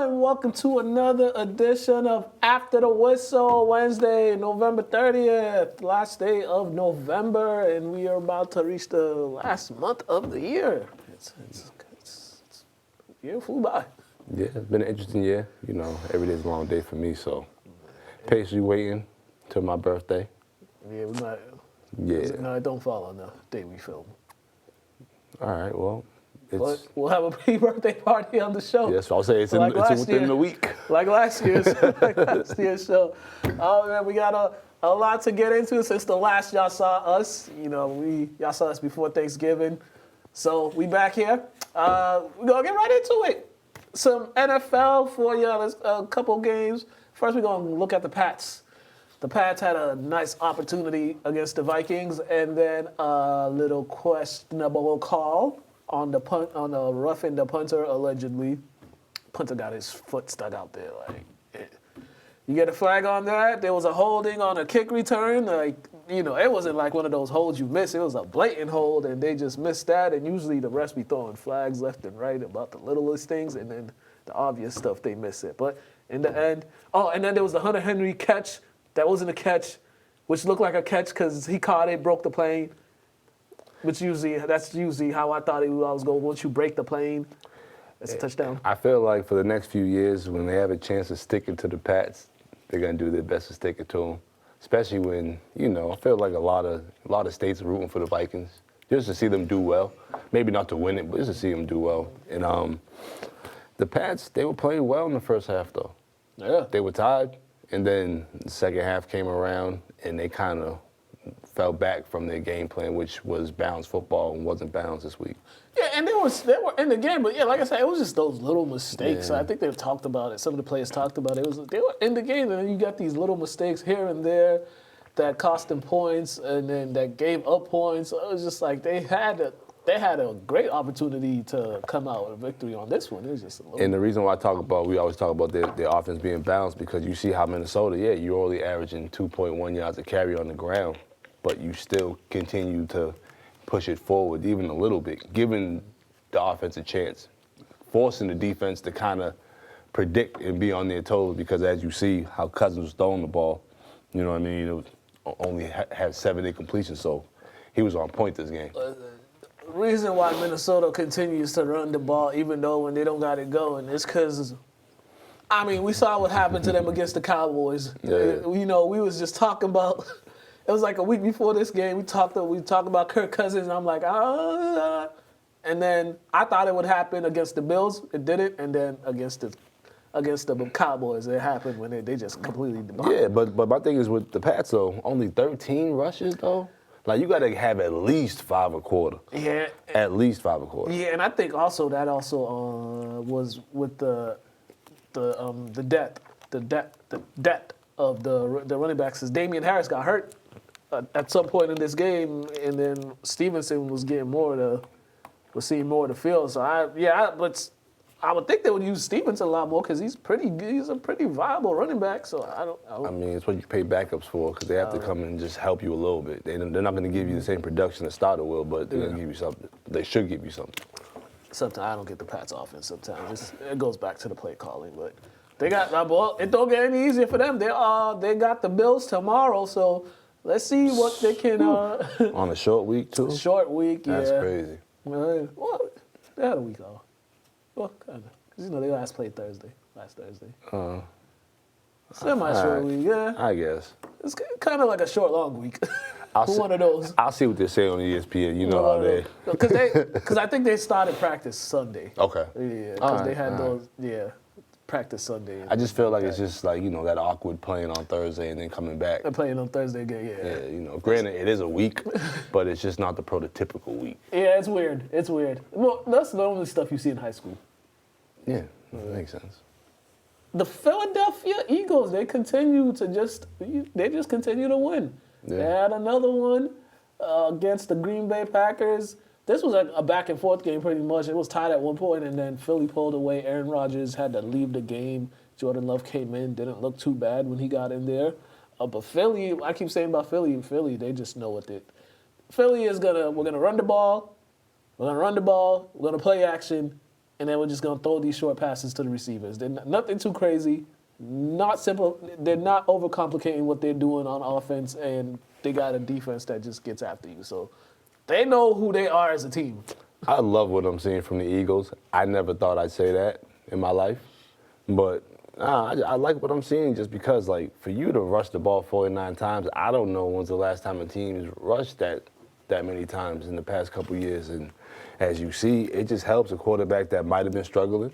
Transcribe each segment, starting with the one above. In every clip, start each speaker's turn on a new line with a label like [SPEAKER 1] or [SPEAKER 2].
[SPEAKER 1] and welcome to another edition of After the Whistle, Wednesday, November 30th, last day of November, and we are about to reach the last month of the year. It's year flew by.
[SPEAKER 2] Yeah, it's been an interesting year. You know, every day's a long day for me, so patiently waiting till my birthday.
[SPEAKER 1] Yeah, we might.
[SPEAKER 2] Yeah.
[SPEAKER 1] No, it don't fall on the day we film.
[SPEAKER 2] All right, well,
[SPEAKER 1] But
[SPEAKER 2] it's...
[SPEAKER 1] we'll have a pre-birthday party on the show.
[SPEAKER 2] Yes, I'll say it's,
[SPEAKER 1] Like
[SPEAKER 2] it's within the week.
[SPEAKER 1] Like last year's show. Oh man, we got a lot to get into since the last y'all saw us. You know, y'all saw us before Thanksgiving. So we back here. We're gonna get right into it. Some NFL for you. There's a couple games. First, we're gonna look at the Pats. The Pats had a nice opportunity against the Vikings, and then a little questionable call on the punt, on the roughing the punter allegedly. Punter got his foot stuck out there. You get a flag on that. There was a holding on a kick return. It wasn't like one of those holds you miss. It was a blatant hold, and they just missed that. And usually the refs be throwing flags left and right about the littlest things, and then the obvious stuff they miss it. But in the end, and then there was the Hunter Henry catch. That wasn't a catch, which looked like a catch because he caught it, broke the plane. That's usually how I thought I was going. Once you break the plane, it's a touchdown.
[SPEAKER 2] I feel like for the next few years, when they have a chance to stick it to the Pats, they're gonna do their best to stick it to them. Especially when, I feel like a lot of states are rooting for the Vikings just to see them do well. Maybe not to win it, but just to see them do well. And the Pats, they were playing well in the first half though.
[SPEAKER 1] Yeah.
[SPEAKER 2] They were tied, and then the second half came around, and they kind of fell back from their game plan, which was balanced football and wasn't balanced this week.
[SPEAKER 1] Yeah, and they were in the game, but yeah, like I said, it was just those little mistakes.
[SPEAKER 2] Yeah.
[SPEAKER 1] I think they've talked about it. Some of the players talked about it. They were in the game, and then you got these little mistakes here and there that cost them points, and then that gave up points. So it was just like they had a great opportunity to come out with a victory on this one. It was just a little.
[SPEAKER 2] And the reason why we always talk about their offense being balanced, because you see how Minnesota, you're only averaging 2.1 yards a carry on the ground, but you still continue to push it forward even a little bit, giving the offense a chance, forcing the defense to kind of predict and be on their toes, because as you see how Cousins was throwing the ball, you know what I mean, it was only had 7 incompletions, so he was on point this game.
[SPEAKER 1] The reason why Minnesota continues to run the ball even though when they don't got it going is because, we saw what happened to them against the Cowboys.
[SPEAKER 2] Yeah.
[SPEAKER 1] We was just talking about. It was like a week before this game. We talked about Kirk Cousins, and I'm like, and then I thought it would happen against the Bills. It didn't, and then against the Cowboys, it happened when they just completely demolished.
[SPEAKER 2] Yeah, but my thing is with the Pats though, only 13 rushes though. Like you got to have at least 5 a quarter.
[SPEAKER 1] Yeah.
[SPEAKER 2] At least 5 a quarter.
[SPEAKER 1] Yeah, and I think also that was with the depth of the running backs. As Damian Harris got hurt at some point in this game, and then Stevenson was seeing more of the field. So but I would think they would use Stevenson a lot more because he's pretty good. He's a pretty viable running back. So I mean,
[SPEAKER 2] it's what you pay backups for, because they have to come and just help you a little bit. They're not going to give you the same production the starter will, but they're going to give you something. They should give you something.
[SPEAKER 1] Sometimes I don't get the Pats offense. Sometimes it goes back to the play calling, but they got it don't get any easier for them. They got the Bills tomorrow, so let's see what they can.
[SPEAKER 2] On a short week too.
[SPEAKER 1] Short week, yeah.
[SPEAKER 2] That's crazy.
[SPEAKER 1] Well, they had a week off. Well, kind of, because they last played last Thursday. Semi-short week, yeah.
[SPEAKER 2] I guess.
[SPEAKER 1] It's kind of like a short, long week. One of those.
[SPEAKER 2] I'll see what they say on ESPN. You know how they.
[SPEAKER 1] Because I think they started practice Sunday.
[SPEAKER 2] Okay.
[SPEAKER 1] Yeah, because they had those. Yeah, practice Sunday.
[SPEAKER 2] I just feel like it's just like that awkward playing on Thursday and then coming back.
[SPEAKER 1] They're playing on Thursday again. Yeah.
[SPEAKER 2] Yeah, granted it is a week, but it's just not the prototypical week.
[SPEAKER 1] Yeah, it's weird. Well, that's the only stuff you see in high school.
[SPEAKER 2] Yeah, that makes sense.
[SPEAKER 1] The Philadelphia Eagles, they just continue to win.
[SPEAKER 2] Yeah.
[SPEAKER 1] They had another one against the Green Bay Packers. This was a back and forth game pretty much. It was tied at one point, and then Philly pulled away. Aaron Rodgers had to leave the game. Jordan Love came in, didn't look too bad when he got in there. But Philly, I keep saying about Philly, they just know what it. Philly is we're gonna run the ball, we're gonna play action, and then we're just going to throw these short passes to the receivers. They're nothing too crazy, not simple. They're not overcomplicating what they're doing on offense, and they got a defense that just gets after you. So they know who they are as a team.
[SPEAKER 2] I love what I'm seeing from the Eagles. I never thought I'd say that in my life, but I like what I'm seeing just because, like, for you to rush the ball 49 times, I don't know when's the last time a team's rushed that many times in the past couple years. And as you see, it just helps a quarterback that might have been struggling,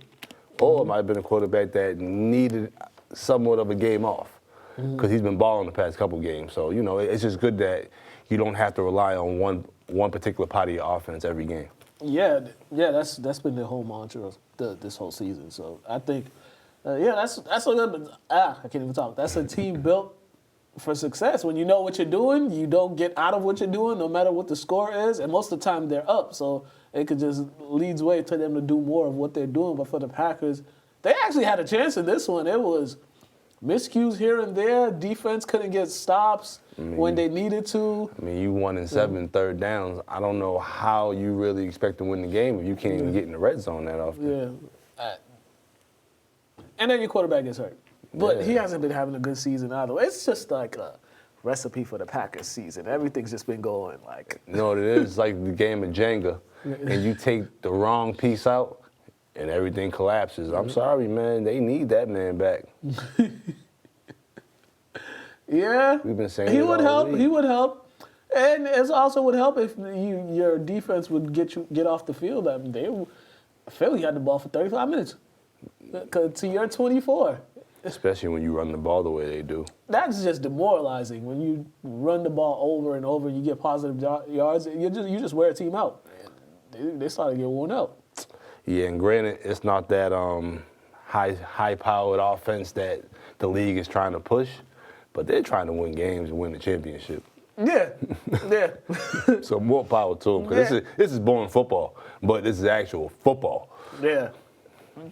[SPEAKER 2] or it might have been a quarterback that needed somewhat of a game off because he's been balling the past couple games. So, you know, it's just good that you don't have to rely on one particular part of your offense every game.
[SPEAKER 1] Yeah, that's been the whole mantra of this whole season. So I think, that's a good. I can't even talk. That's a team built for success. When you know what you're doing, you don't get out of what you're doing, no matter what the score is. And most of the time, they're up, so it could just leads way to them to do more of what they're doing. But for the Packers, they actually had a chance in this one. It was miscues here and there. Defense couldn't get stops when they needed to.
[SPEAKER 2] I mean, you won in 7 third downs. I don't know how you really expect to win the game if you can't even get in the red zone that often.
[SPEAKER 1] Yeah. And then your quarterback gets hurt. But he hasn't been having a good season either. It's just like a recipe for the Packers season. Everything's just been going like.
[SPEAKER 2] You know what it is? It's like the game of Jenga, and you take the wrong piece out, and everything collapses. I'm sorry, man. They need that man back.
[SPEAKER 1] Yeah.
[SPEAKER 2] We've been saying
[SPEAKER 1] he
[SPEAKER 2] it
[SPEAKER 1] would
[SPEAKER 2] all
[SPEAKER 1] help.
[SPEAKER 2] week.
[SPEAKER 1] He would help. And it also would help if your defense would get off the field. I mean, Philly had the ball for 35 minutes to your 24.
[SPEAKER 2] Especially when you run the ball the way they do.
[SPEAKER 1] That's just demoralizing. When you run the ball over and over and you get positive yards, you just wear a team out. They start to get worn out.
[SPEAKER 2] Yeah, and granted, it's not that high-powered offense that the league is trying to push, but they're trying to win games and win the championship.
[SPEAKER 1] Yeah.
[SPEAKER 2] So more power to them, because this is boring football, but this is actual football.
[SPEAKER 1] Yeah.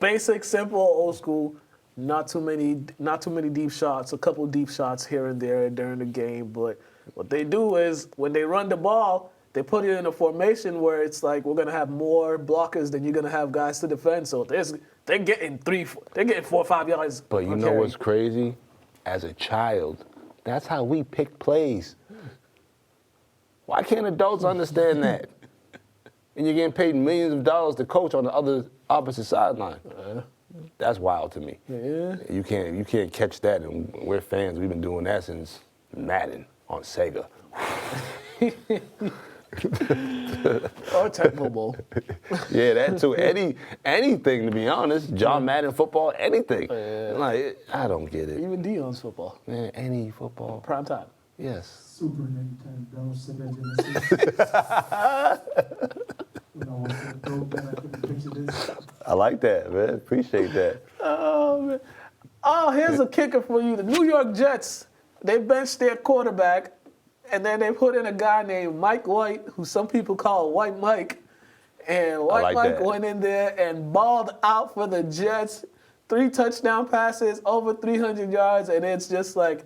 [SPEAKER 1] Basic, simple, old school. Not too many deep shots. A couple deep shots here and there during the game. But what they do is when they run the ball, they put it in a formation where it's like we're gonna have more blockers than you're gonna have guys to defend. So they're getting 4 or 5 yards.
[SPEAKER 2] But you know what's crazy? As a child, that's how we pick plays. Why can't adults understand that? And you're getting paid millions of dollars to coach on the opposite sideline. That's wild to me.
[SPEAKER 1] Yeah.
[SPEAKER 2] You can't catch that, and we're fans. We've been doing that since Madden on Sega.
[SPEAKER 1] Or Temple Bowl.
[SPEAKER 2] Yeah, that too. Anything, to be honest. John Madden football, anything. Like, I don't get it.
[SPEAKER 1] Even Dion's football.
[SPEAKER 2] Man, any football.
[SPEAKER 1] Prime time.
[SPEAKER 2] Yes.
[SPEAKER 3] Super Nintendo, Sega Genesis.
[SPEAKER 2] I like that, man. Appreciate that.
[SPEAKER 1] Oh, man. Oh, here's a kicker for you. The New York Jets, they benched their quarterback, and then they put in a guy named Mike White, who some people call White Mike. And White Mike went in there and balled out for the Jets. 3 touchdown passes, over 300 yards, and it's just like,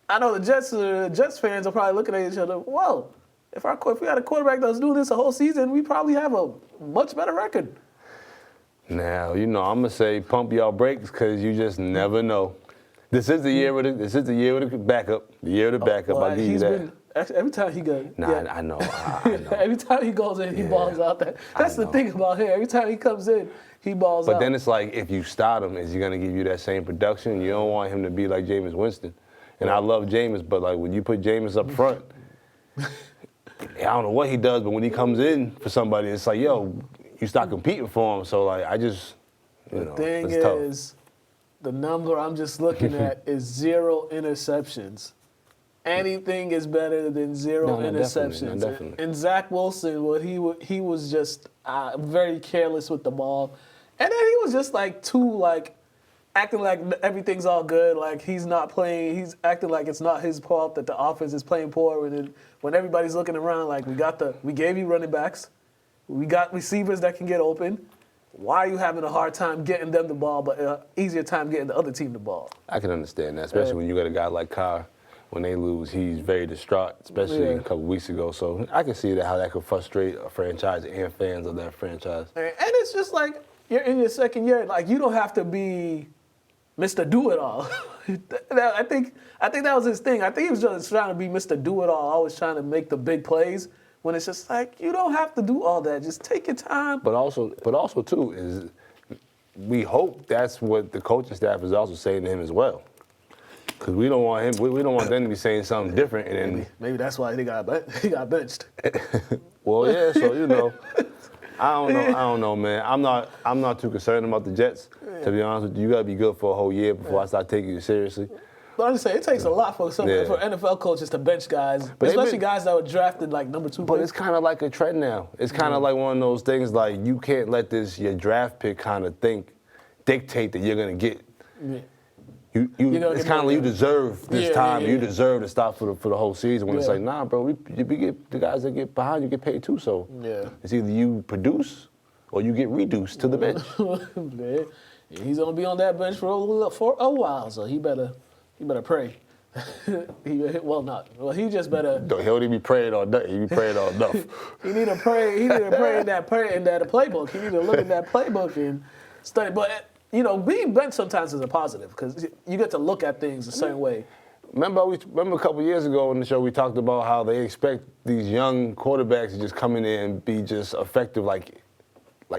[SPEAKER 1] I know the Jets fans are probably looking at each other, whoa, if we had a quarterback that was doing this a whole season, we probably have a much better record.
[SPEAKER 2] Now, I'm gonna say pump y'all brakes because you just never know. This is the year with the backup. The year of the backup. I'll give you that.
[SPEAKER 1] Every time he goes,
[SPEAKER 2] I know. I know.
[SPEAKER 1] Every time he goes in, he balls out. That's the thing about him. Every time he comes in, he balls out.
[SPEAKER 2] But then it's like, if you start him, is he gonna give you that same production? You don't want him to be like Jameis Winston. And I love Jameis, but like when you put Jameis up front, I don't know what he does, but when he comes in for somebody, it's like, yo, you start competing for him. So like, I just,
[SPEAKER 1] the thing is, the number I'm just looking at is 0 interceptions. Anything is better than 0 interceptions.
[SPEAKER 2] Definitely.
[SPEAKER 1] And Zach Wilson, he was just very careless with the ball, and then he was just like acting like everything's all good, like he's not playing. He's acting like it's not his fault that the offense is playing poor. And then when everybody's looking around, like we gave you running backs, we got receivers that can get open. Why are you having a hard time getting them the ball, but an easier time getting the other team the ball?
[SPEAKER 2] I can understand that, especially when you got a guy like Carr. when they lose, he's very distraught, especially a couple weeks ago. So I can see how that could frustrate a franchise and fans of that franchise.
[SPEAKER 1] And it's just like you're in your second year. Like you don't have to be Mr. Do-It-All. I think that was his thing. I think he was just trying to be Mr. Do-It-All, always trying to make the big plays. When it's just like you don't have to do all that. Just take your time.
[SPEAKER 2] But also too is we hope that's what the coaching staff is also saying to him as well. Because we don't want him. We don't want them to be saying something different. And then
[SPEAKER 1] maybe that's why he got benched.
[SPEAKER 2] Well, yeah. So I don't know, man. I'm not too concerned about the Jets. To be honest with you, you gotta be good for a whole year before I start taking you seriously.
[SPEAKER 1] But I'm just saying, it takes a lot for NFL coaches to bench guys, especially guys that were drafted like number 2
[SPEAKER 2] But
[SPEAKER 1] picks.
[SPEAKER 2] it's kind of like a trend now. It's kind of like one of those things like you can't let your draft pick kind of dictate that you're gonna get.
[SPEAKER 1] Yeah.
[SPEAKER 2] It's kind of like you deserve this time.
[SPEAKER 1] Yeah.
[SPEAKER 2] You deserve to stop for the whole season. When it's
[SPEAKER 1] Yeah.
[SPEAKER 2] like, nah, bro, the guys that get behind you get paid too. So it's either you produce or you get reduced to the bench.
[SPEAKER 1] Man, he's gonna be on that bench for a while, so he better pray. He just better.
[SPEAKER 2] He don't even be praying all day. He be praying all enough.
[SPEAKER 1] He need to pray. He need to pray in that playbook. He need to look at that playbook and study. But being benched sometimes is a positive because you get to look at things a certain way.
[SPEAKER 2] Remember a couple years ago on the show we talked about how they expect these young quarterbacks to just come in there and be just effective like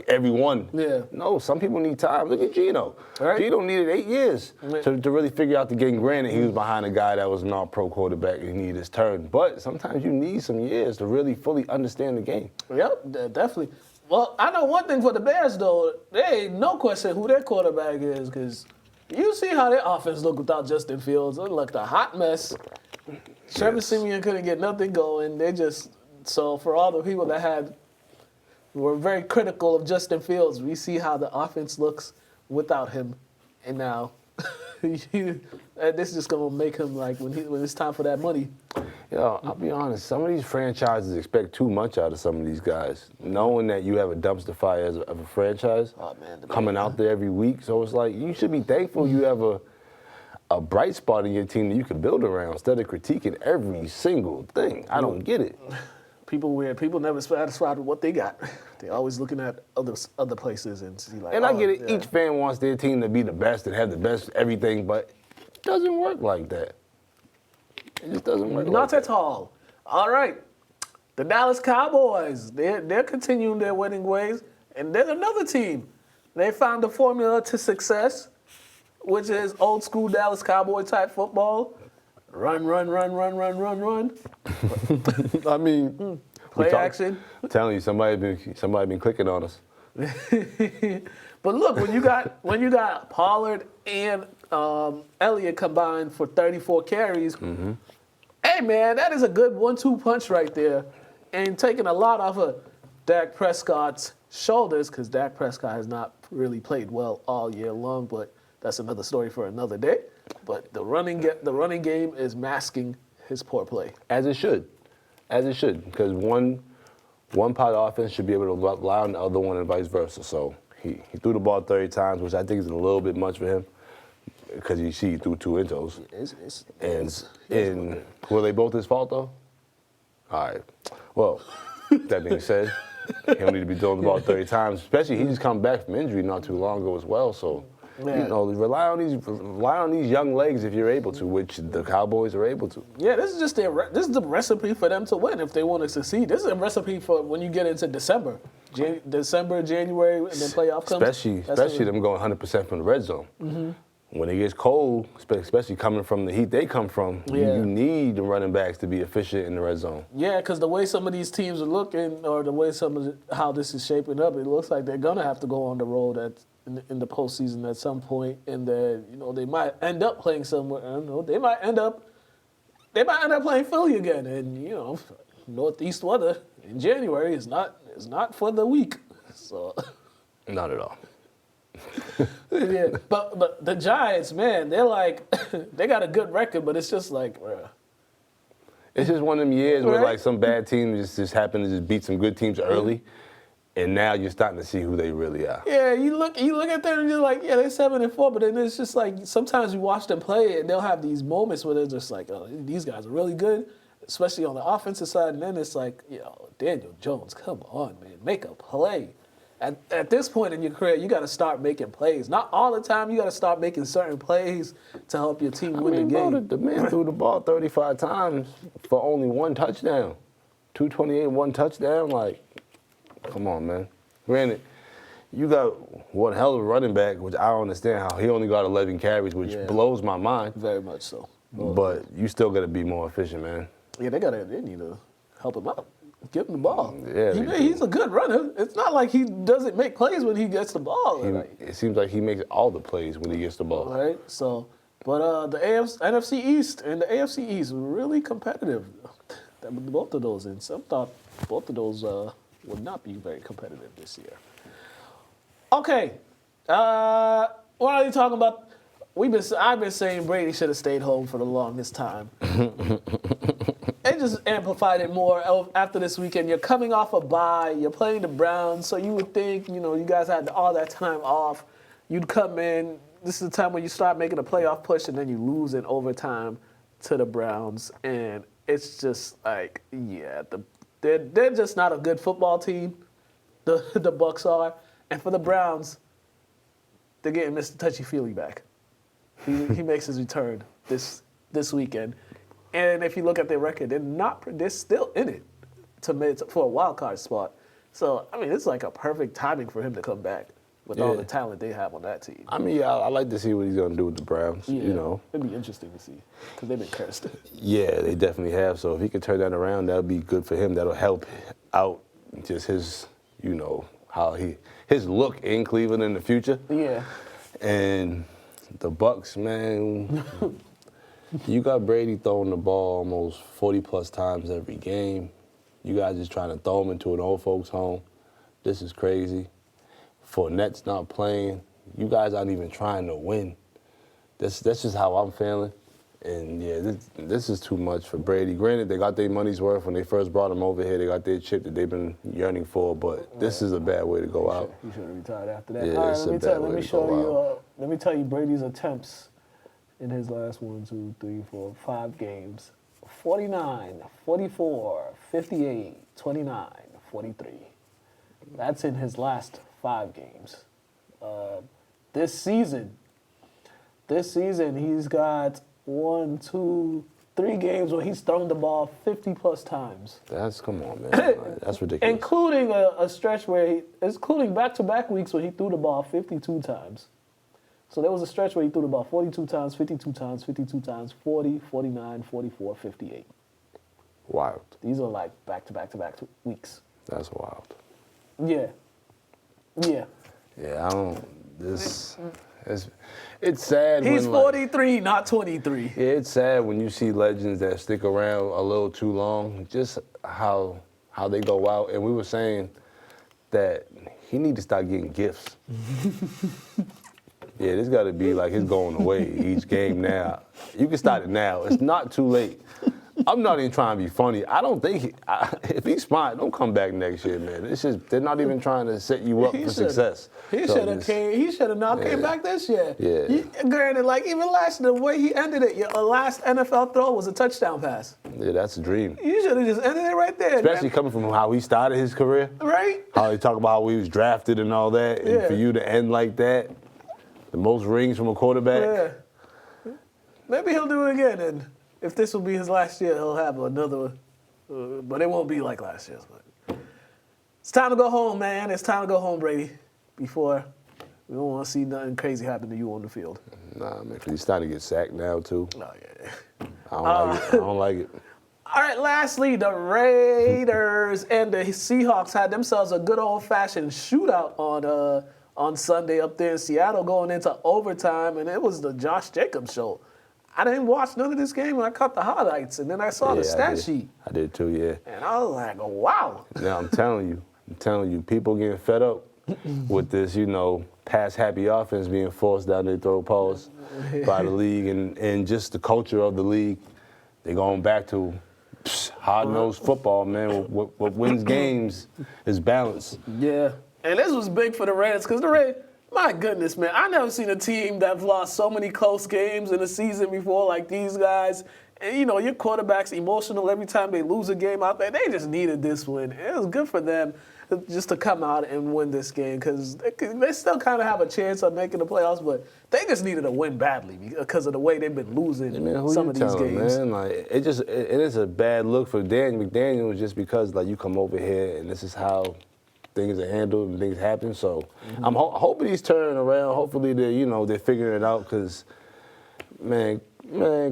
[SPEAKER 2] everyone.
[SPEAKER 1] Yeah.
[SPEAKER 2] No, some people need time. Look at Geno.
[SPEAKER 1] Right.
[SPEAKER 2] Geno needed 8 years to really figure out the game. Granted, he was behind a guy that was an all-pro quarterback and he needed his turn. But sometimes you need some years to really fully understand the game.
[SPEAKER 1] Yep, definitely. Well, I know one thing for the Bears, though. There ain't no question who their quarterback is because you see how their offense look without Justin Fields. It looked a hot mess. Trevor Siemian couldn't get nothing going. So for all the people that were very critical of Justin Fields, we see how the offense looks without him. And now this is just going to make him like when it's time for that money.
[SPEAKER 2] I'll be honest. Some of these franchises expect too much out of some of these guys, knowing that you have a dumpster fire of a franchise coming out there every week. So it's like you should be thankful you have a bright spot in your team that you can build around instead of critiquing every single thing. I don't get it.
[SPEAKER 1] People never satisfied with what they got. They're always looking at other places and see like.
[SPEAKER 2] And I get it. Yeah. Each fan wants their team to be the best and have the best everything, but it doesn't work like that. It just doesn't work.
[SPEAKER 1] Not at all. All right, the Dallas Cowboys. They're continuing their winning ways, and there's another team. They found the formula to success, which is old school Dallas Cowboy type football. Run.
[SPEAKER 2] I mean,
[SPEAKER 1] play action.
[SPEAKER 2] I'm telling you, somebody been clicking on us.
[SPEAKER 1] But look, when you got Pollard and Elliott combined for 34 carries, hey man, that is a good 1-2 punch right there, and taking a lot off of Dak Prescott's shoulders because Dak Prescott has not really played well all year long, but that's another story for another day. But the running game is masking his poor play.
[SPEAKER 2] As it should, because one part of offense should be able to rely on the other one and vice versa. So he threw the ball 30 times, which I think is a little bit much for him because you see he threw 2 intos. And were they both his fault though? All right. Well, that being said, he don't need to be throwing the ball 30 times, especially he just come back from injury not too long ago as well. So. Rely on these young legs if you're able to, which the Cowboys are able to.
[SPEAKER 1] Yeah, this is the recipe for them to win if they want to succeed. This is a recipe for when you get into December, January, and then playoff comes.
[SPEAKER 2] Especially them going 100% from the red zone. Mm-hmm. When it gets cold, especially coming from the heat they come from, you need the running backs to be efficient in the red zone. Yeah,
[SPEAKER 1] because the way some of these teams are looking, or the way how this is shaping up, it looks like they're gonna have to go on the road in the postseason at some point, and then they might end up playing somewhere. I don't know. They might end up playing Philly again, and Northeast weather in January is not for the weak. So
[SPEAKER 2] not at all.
[SPEAKER 1] Yeah, but the Giants, man, they're like they got a good record, but it's just like.
[SPEAKER 2] It's just one of them years where like some bad teams just happen to just beat some good teams early. And now you're starting to see who they really are.
[SPEAKER 1] Yeah, you look at them and you're like, yeah, they're 7-4, but then it's just like sometimes you watch them play and they'll have these moments where they're just like, oh, these guys are really good, especially on the offensive side. And then it's like, Daniel Jones, come on, man, make a play. At this point in your career, you got to start making plays. Not all the time. You got to start making certain plays to help your team win the game.
[SPEAKER 2] Bro, the man threw the ball 35 times for only 1 touchdown. 228, 1 touchdown. Like, come on, man. Granted, you got one hell of a running back, which I don't understand how he only got 11 carries, which blows my mind.
[SPEAKER 1] Very much so.
[SPEAKER 2] But you still got to be more efficient, man.
[SPEAKER 1] Yeah, they need to help him out. Give him the ball.
[SPEAKER 2] Yeah,
[SPEAKER 1] he's a good runner. It's not like he doesn't make plays when he gets the ball.
[SPEAKER 2] It seems like he makes all the plays when he gets the ball.
[SPEAKER 1] Right. So, but the NFC East and the AFC East were really competitive. Both of those, and some thought both of those would not be very competitive this year. Okay. What are you talking about? I've been saying Brady should have stayed home for the longest time. They just amplified it more after this weekend. You're coming off a bye. You're playing the Browns, so you would think, you guys had all that time off. You'd come in. This is the time when you start making a playoff push, and then you lose in overtime to the Browns. And it's just like, they're just not a good football team. The Bucs are. And for the Browns, they're getting Mr. Touchy-Feely back. He makes his return this weekend. And if you look at their record, they're still in it for a wild card spot. So, I mean, it's like a perfect timing for him to come back with all the talent they have on that team.
[SPEAKER 2] I mean, I like to see what he's going to do with the Browns,
[SPEAKER 1] It'd be interesting to see because they've been cursed.
[SPEAKER 2] Yeah, they definitely have. So if he can turn that around, that would be good for him. That'll help out just his, his look in Cleveland in the future.
[SPEAKER 1] Yeah.
[SPEAKER 2] And the Bucs, man, you got Brady throwing the ball almost 40-plus times every game. You guys just trying to throw him into an old folks' home. This is crazy. Fournette's not playing. You guys aren't even trying to win. That's just how I'm feeling. And, this is too much for Brady. Granted, they got their money's worth. When they first brought him over here, they got their chip that they've been yearning for, but this is a bad way to go out.
[SPEAKER 1] He should have retired after that.
[SPEAKER 2] Yeah,
[SPEAKER 1] All right,
[SPEAKER 2] it's a bad way to go out.
[SPEAKER 1] Let me tell you Brady's attempts in his last 5 games. 49, 44, 58, 29, 43. That's in his last 5 games. This season, he's got 3 games where he's thrown the ball 50-plus times.
[SPEAKER 2] Come on, man. That's ridiculous.
[SPEAKER 1] Including a stretch including back-to-back weeks where he threw the ball 52 times. So there was a stretch where he threw the ball 42 times, 52 times, 52 times, 40, 49, 44, 58.
[SPEAKER 2] Wild.
[SPEAKER 1] These are like back-to-back weeks.
[SPEAKER 2] That's wild.
[SPEAKER 1] Yeah. Yeah.
[SPEAKER 2] Yeah, it's sad.
[SPEAKER 1] He's 43, not 23.
[SPEAKER 2] Yeah, it's sad when you see legends that stick around a little too long, just how they go out. And we were saying that he need to start getting gifts. Yeah, this got to be like his going away each game now. You can start it now. It's not too late. I'm not even trying to be funny. I don't think if he's smart, don't come back next year, man. It's just they're not even trying to set you up for success.
[SPEAKER 1] He should have not came back this year.
[SPEAKER 2] Yeah.
[SPEAKER 1] Granted, like even last year, the way he ended it, your last NFL throw was a touchdown pass.
[SPEAKER 2] Yeah, that's a dream.
[SPEAKER 1] You should have just ended it right there.
[SPEAKER 2] Especially coming from how he started his career.
[SPEAKER 1] Right.
[SPEAKER 2] How he talk about how he was drafted and all that, and for you to end like that, the most rings from a quarterback.
[SPEAKER 1] Yeah. Maybe he'll do it again, and if this will be his last year, he'll have another, but it won't be like last year's. But it's time to go home, man. It's time to go home, Brady, before we don't want to see nothing crazy happen to you on the field.
[SPEAKER 2] Nah, man, 'cause he's starting to get sacked now, too.
[SPEAKER 1] Oh, yeah.
[SPEAKER 2] I don't like it.
[SPEAKER 1] All right, lastly, the Raiders and the Seahawks had themselves a good old-fashioned shootout on Sunday up there in Seattle going into overtime, and it was the Josh Jacobs show. I didn't watch none of this game, and I caught the highlights, and then I saw the stat sheet.
[SPEAKER 2] I did too, yeah.
[SPEAKER 1] And I was like, oh, wow.
[SPEAKER 2] Now, I'm telling you, people getting fed up with this, pass-happy offense being forced down their throat paws by the league and just the culture of the league. They're going back to Hard-nosed football, man. What wins games is balance.
[SPEAKER 1] Yeah. And this was big for the Raiders because the Raiders, my goodness, man, I never seen a team that's lost so many close games in a season before like these guys. And, you know, your quarterback's emotional every time they lose a game out there. They just needed this win. It was good for them just to come out and win this game because they still kind of have a chance of making the playoffs, but they just needed a win badly because of the way they've been losing some of these games.
[SPEAKER 2] Man? Like, it is a bad look for Daniel McDaniel just because, like, you come over here and this is how things are handled and things happen. So I'm hoping he's turning around. Hopefully they're figuring it out because, man,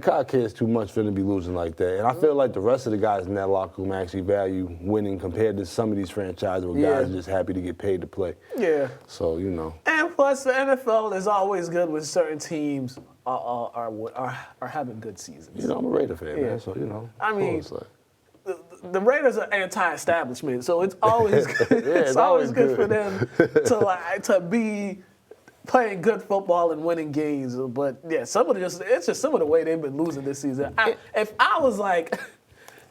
[SPEAKER 2] Kyle cares too much for him to be losing like that. And I feel like the rest of the guys in that locker room actually value winning compared to some of these franchises where guys are just happy to get paid to play.
[SPEAKER 1] Yeah.
[SPEAKER 2] So,
[SPEAKER 1] And plus, the NFL is always good when certain teams are having good seasons.
[SPEAKER 2] I'm a Raider fan, man. So,
[SPEAKER 1] I mean, the Raiders are anti-establishment, so it's always good. It's always good for them to be playing good football and winning games. But yeah, it's just some of the way they've been losing this season. If I was like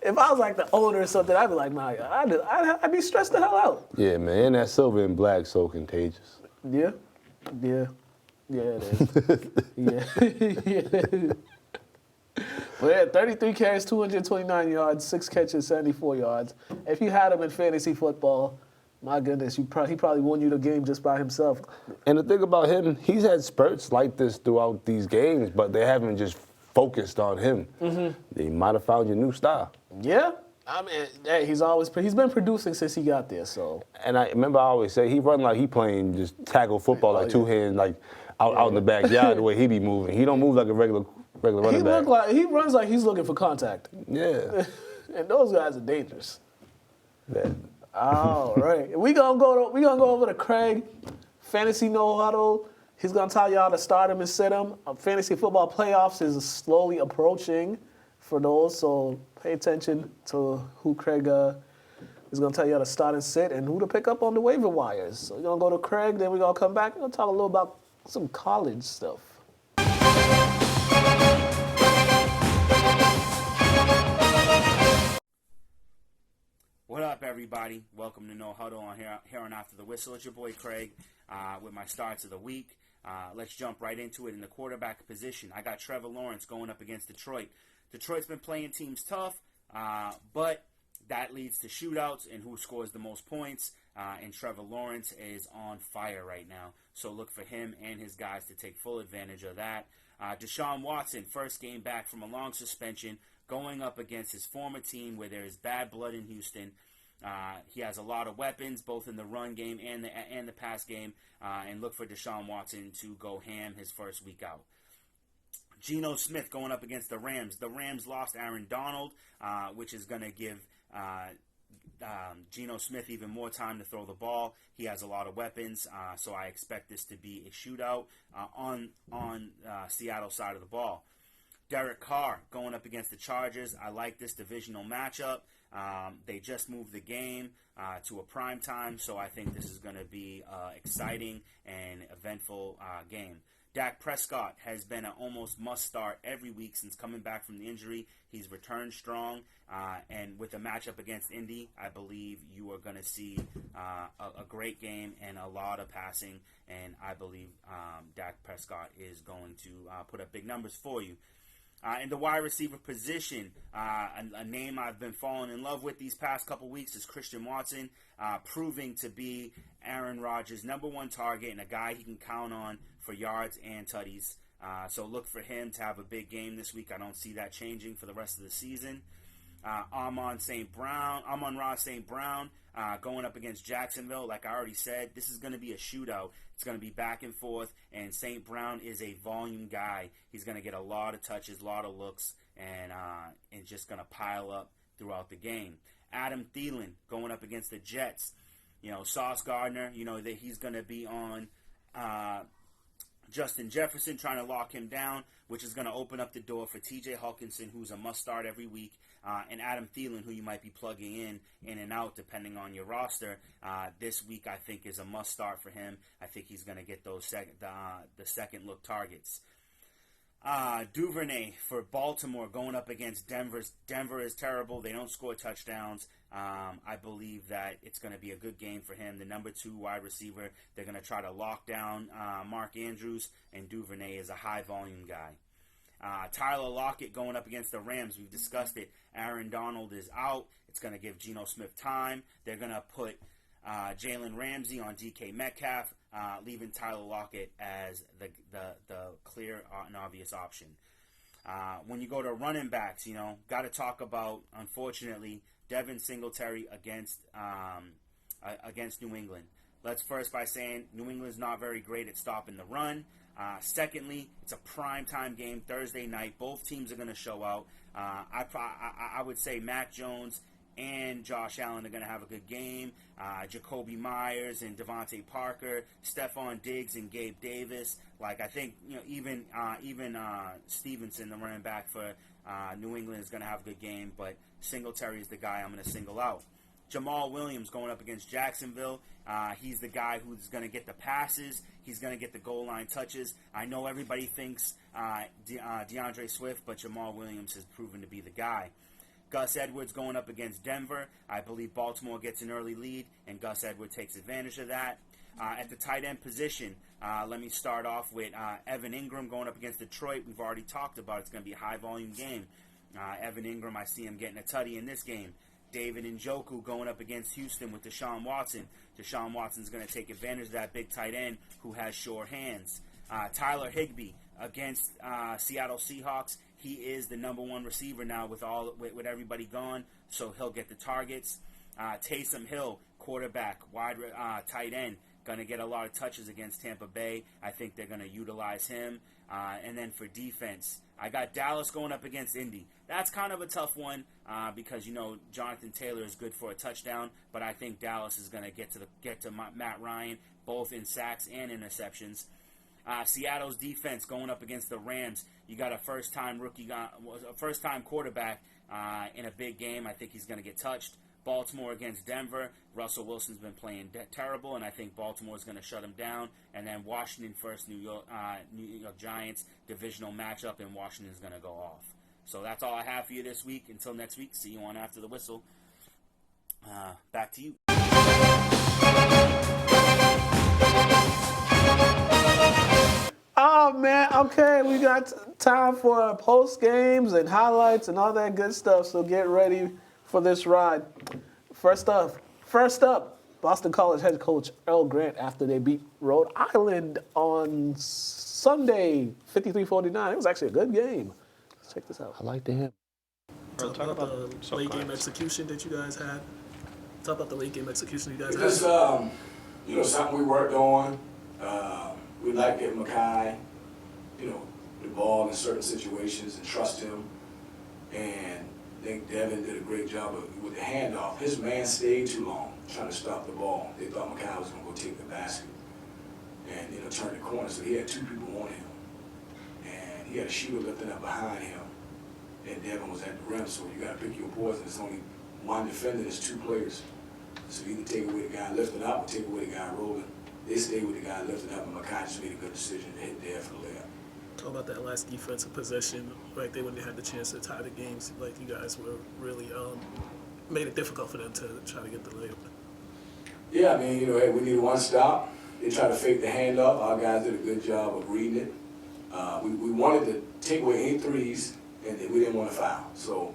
[SPEAKER 1] the owner or something, I'd be like, nah, I'd be stressed the hell out.
[SPEAKER 2] Yeah, man, and that silver and black so contagious.
[SPEAKER 1] Yeah, it is. yeah. But yeah, 33 carries, 229 yards, 6 catches, 74 yards. If you had him in fantasy football, my goodness, he probably won you the game just by himself.
[SPEAKER 2] And the thing about him, he's had spurts like this throughout these games, but they haven't just focused on him. They might have found your new style.
[SPEAKER 1] Yeah. I mean, hey, he's been producing since he got there, so.
[SPEAKER 2] And I always say, he run like he playing just tackle football, like two hands, like out in the backyard the way he be moving. He don't move like a regular running back.
[SPEAKER 1] He runs like he's looking for contact.
[SPEAKER 2] Yeah.
[SPEAKER 1] And those guys are dangerous.
[SPEAKER 2] Yeah.
[SPEAKER 1] All right. We gonna go over to Craig, Fantasy No Huddle. He's gonna tell y'all to start him and sit him. Fantasy football playoffs is slowly approaching for those, so pay attention to who Craig is gonna tell y'all to start and sit and who to pick up on the waiver wires. So we're gonna go to Craig, then we're gonna come back and we're gonna talk a little about some college stuff.
[SPEAKER 4] What up, everybody? Welcome to No Huddle on here on After the Whistle. It's your boy Craig with my starts of the week. Let's jump right into it. In the quarterback position, I got Trevor Lawrence going up against Detroit. Detroit's been playing teams tough, but that leads to shootouts and who scores the most points. And Trevor Lawrence is on fire right now. So look for him and his guys to take full advantage of that. Deshaun Watson, first game back from a long suspension, going up against his former team where there is bad blood in Houston. He has a lot of weapons, both in the run game and the pass game, and look for Deshaun Watson to go ham his first week out. Geno Smith going up against the Rams. The Rams lost Aaron Donald, which is going to give Geno Smith even more time to throw the ball. He has a lot of weapons, so I expect this to be a shootout on Seattle's side of the ball. Derek Carr going up against the Chargers. I like this divisional matchup. They just moved the game to a prime time, so I think this is going to be exciting and eventful game. Dak Prescott has been an almost must-start every week since coming back from the injury. He's returned strong, and with the matchup against Indy, I believe you are going to see a great game and a lot of passing, and I believe Dak Prescott is going to put up big numbers for you. In the wide receiver position, a name I've been falling in love with these past couple weeks is Christian Watson, proving to be Aaron Rodgers' number one target and a guy he can count on for yards and tutties. So look for him to have a big game this week. I don't see that changing for the rest of the season. Amon-Ra St. Brown going up against Jacksonville. Like I already said, this is going to be a shootout. It's going to be back and forth, and St. Brown is a volume guy. He's going to get a lot of touches, a lot of looks, and just going to pile up throughout the game. Adam Thielen going up against the Jets. Sauce Gardner, that he's going to be on Justin Jefferson, trying to lock him down, which is going to open up the door for TJ Hawkinson, who's a must-start every week, and Adam Thielen, who you might be plugging in and out depending on your roster. This week, I think, is a must-start for him. I think he's going to get those the second-look targets. Duvernay for Baltimore going up against Denver. Denver is terrible. They don't score touchdowns. I believe that it's going to be a good game for him. The number 2 wide receiver, they're going to try to lock down Mark Andrews, and Duvernay is a high-volume guy. Tyler Lockett going up against the Rams. We've discussed it. Aaron Donald is out. It's going to give Geno Smith time. They're going to put Jalen Ramsey on DK Metcalf, leaving Tyler Lockett as the clear and obvious option. When you go to running backs, got to talk about, unfortunately, Devin Singletary against New England. Let's first by saying New England's not very great at stopping the run. Secondly, it's a primetime game, Thursday night. Both teams are going to show out. I would say Mac Jones and Josh Allen are going to have a good game. Jacoby Myers and Devontae Parker, Stephon Diggs and Gabe Davis. I think even Stevenson, the running back for New England, is going to have a good game. But Singletary is the guy I'm going to single out. Jamal Williams going up against Jacksonville. He's the guy who's going to get the passes. He's going to get the goal line touches. I know everybody thinks DeAndre Swift, but Jamal Williams has proven to be the guy. Gus Edwards going up against Denver. I believe Baltimore gets an early lead, and Gus Edwards takes advantage of that. At the tight end position, let me start off with Evan Ingram going up against Detroit. We've already talked about it's going to be a high-volume game. Evan Ingram, I see him getting a tutty in this game. David Njoku going up against Houston with Deshaun Watson. Deshaun Watson's going to take advantage of that big tight end who has sure hands. Tyler Higbee against Seattle Seahawks. He is the number 1 receiver now with everybody gone, so he'll get the targets. Taysom Hill, quarterback, tight end, going to get a lot of touches against Tampa Bay. I think they're going to utilize him. And then for defense, I got Dallas going up against Indy. That's kind of a tough one because Jonathan Taylor is good for a touchdown, but I think Dallas is going to get to Matt Ryan both in sacks and interceptions. Seattle's defense going up against the Rams. You got a first-time quarterback in a big game. I think he's going to get touched. Baltimore against Denver. Russell Wilson's been playing terrible, and I think Baltimore is going to shut him down. And then Washington versus New York Giants, divisional matchup, and Washington's going to go off. So that's all I have for you this week. Until next week, see you on After the Whistle. Back to you.
[SPEAKER 1] Oh, man. Okay, we got time for post games and highlights and all that good stuff. So get ready for this ride. First up, Boston College head coach Earl Grant after they beat Rhode Island on Sunday, 53-49. It was actually a good game. Let's check this out.
[SPEAKER 2] I like to him.
[SPEAKER 1] Talk about the late game execution that you guys had. Talk about the late game execution you guys
[SPEAKER 5] Because,
[SPEAKER 1] had.
[SPEAKER 5] Something we worked on. We like getting Makai, the ball in certain situations and trust him. And I think Devin did a great job with the handoff. His man stayed too long trying to stop the ball. They thought Makai was going to go take the basket and turn the corner. So he had 2 people on him. And he had a shooter lifting up behind him. And Devin was at the rim, so you got to pick your poison. It's only one defender, there's 2 players. So you either take away the guy lifting up or take away the guy rolling. They stayed with the guy lifting up, and Makai just made a good decision to hit there for the layup.
[SPEAKER 1] Talk about that last defensive possession, right there when they had the chance to tie the games. Like you guys were really made it difficult for them to try to get the layup.
[SPEAKER 5] Yeah, I mean, hey, we needed one stop. They tried to fake the handoff. Our guys did a good job of reading it. We wanted to take away 8 threes, and we didn't want to foul. So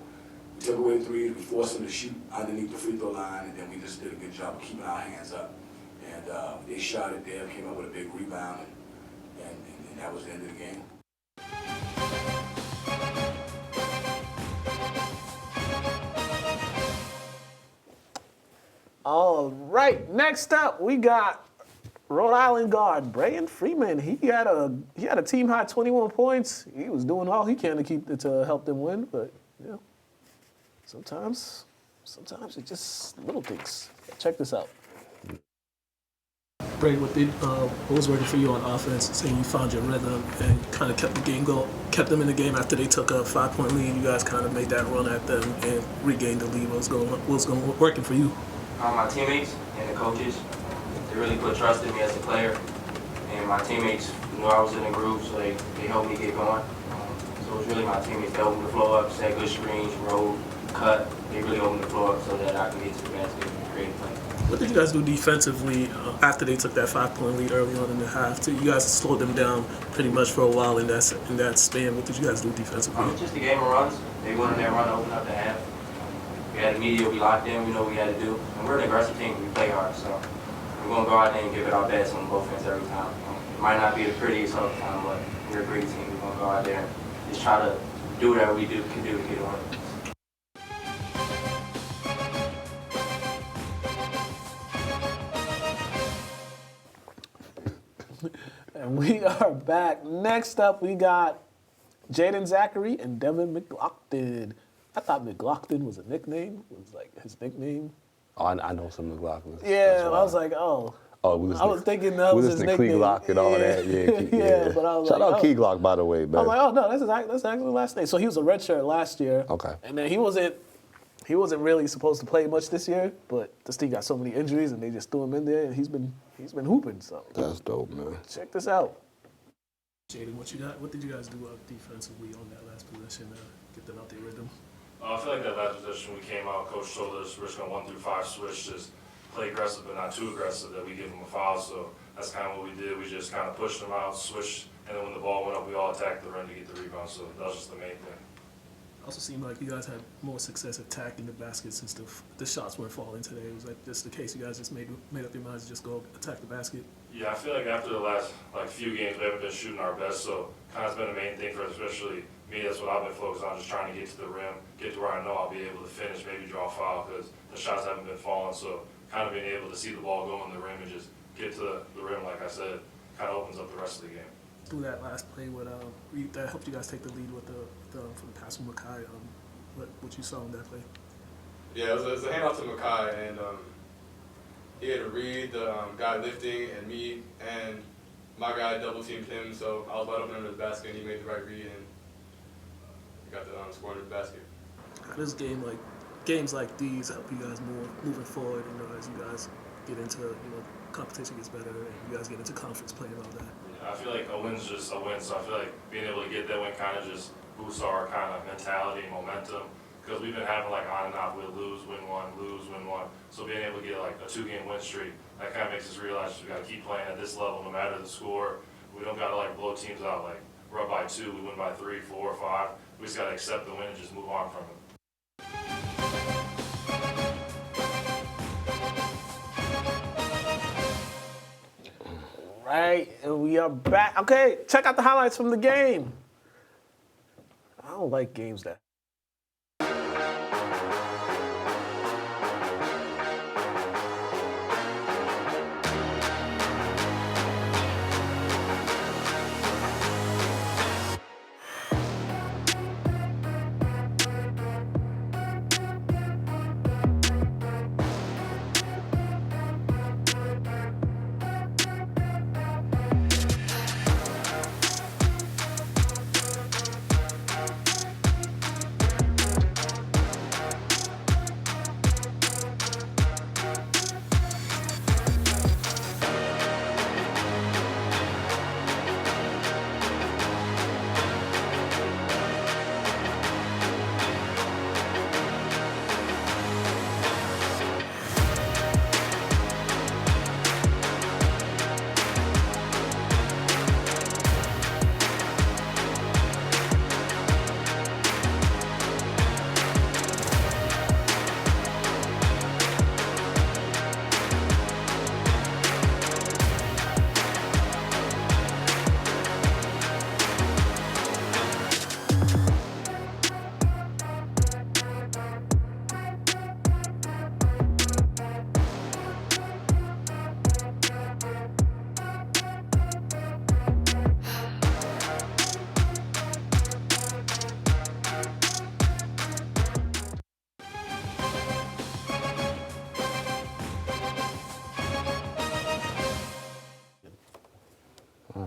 [SPEAKER 5] we took away 3s. We forced them to shoot underneath the free throw line, and then we just did a good job of keeping our hands up. And they shot it there, came up with a big rebound, and that was the end of the game.
[SPEAKER 1] All right, next up we got Rhode Island guard Braden Freeman. He had a team high 21 points. He was doing all he can to help them win, but sometimes it's just little things. Check this out. Braden, what was working for you on offense? Saying you found your rhythm and kind of kept them in the game after they took a 5-point lead. You guys kind of made that run at them and regained the lead. What was working for you?
[SPEAKER 6] My teammates and the coaches, they really put trust in me as a player, and my teammates knew I was in the group, so they helped me get going. So it was really my teammates that opened the floor up, set good screens, rolled, cut. They really opened the floor up so that I could get to the basket and create a play.
[SPEAKER 1] What did you guys do defensively after they took that 5-point lead early on in the half? You guys slowed them down pretty much for a while in that span. What did you guys do defensively?
[SPEAKER 6] Just the game of runs. They went in there, run, open up the half. We had the media, we locked in, we know what we had to do. And we're an aggressive team, we play hard, so we're going to go out there and give it our best on both ends every time. It might not be the prettiest all the time, but we're a great team. We're going to go out there and just try to do whatever we can do to get a win.
[SPEAKER 1] And we are back. Next up, we got Jaden Zachary and Devin McLaughlin. I thought McLaughlin was a nickname. It was like his nickname.
[SPEAKER 2] Oh, I know some McLaughlin.
[SPEAKER 1] Yeah, I was like, oh.
[SPEAKER 2] Oh,
[SPEAKER 1] I was thinking that was his nickname.
[SPEAKER 2] Key Glock and all that. Yeah,
[SPEAKER 1] but I was
[SPEAKER 2] shout
[SPEAKER 1] like,
[SPEAKER 2] out Key Glock, by the way, man.
[SPEAKER 1] I was like, oh no, that's actually the last name. So he was a redshirt last year.
[SPEAKER 2] Okay.
[SPEAKER 1] And then he wasn't really supposed to play much this year, but this team got so many injuries and they just threw him in there and he's been hooping. So
[SPEAKER 2] That's dope, man.
[SPEAKER 1] check this out. Jaden, what did you guys do defensively on that last possession? Get them out their rhythm.
[SPEAKER 7] I feel like that last position we came out, Coach told us we're just going 1 through 5 switch, just play aggressive but not too aggressive, that we give them a foul. So that's kind of what we did. We just kind of pushed them out, switched, and then when the ball went up, we all attacked the rim to get the rebound. So that was just the main thing.
[SPEAKER 1] Also seemed like you guys had more success attacking the basket since the shots weren't falling today. It was like just the case you guys just made up your minds to just go attack the basket.
[SPEAKER 7] Yeah, I feel like after the last few games, we haven't been shooting our best. So kind of has been the main thing for us, especially me. That's what I've been focused on, just trying to get to the rim, get to where I know I'll be able to finish, maybe draw a foul because the shots haven't been falling. So kind of being able to see the ball go in the rim and just get to the rim, like I said, kind of opens up the rest of the game.
[SPEAKER 1] Through that last play, that helped you guys take the lead with for the pass from Makai. What you saw in that play?
[SPEAKER 8] Yeah, it was a handoff to Makai, and he had to read the guy lifting and me, and my guy double teamed him, so I was wide open under the basket, and he made the right read, and he got the score under the basket.
[SPEAKER 1] How does games like these help you guys more moving forward? As you guys get into competition gets better, and you guys get into conference play and all that.
[SPEAKER 7] Yeah, I feel like a win's just a win, so I feel like being able to get that win kind of just boosts our kind of mentality and momentum, because we've been having on and off, we'll lose, win one, lose, win one. So being able to get a 2-game win streak, that kind of makes us realize we got to keep playing at this level no matter the score. We don't got to blow teams out, we're up by 2, we win by 3, 4, 5. We just got to accept the win and just move on from it.
[SPEAKER 1] Right, and we are back. Okay, check out the highlights from the game. I don't like games that.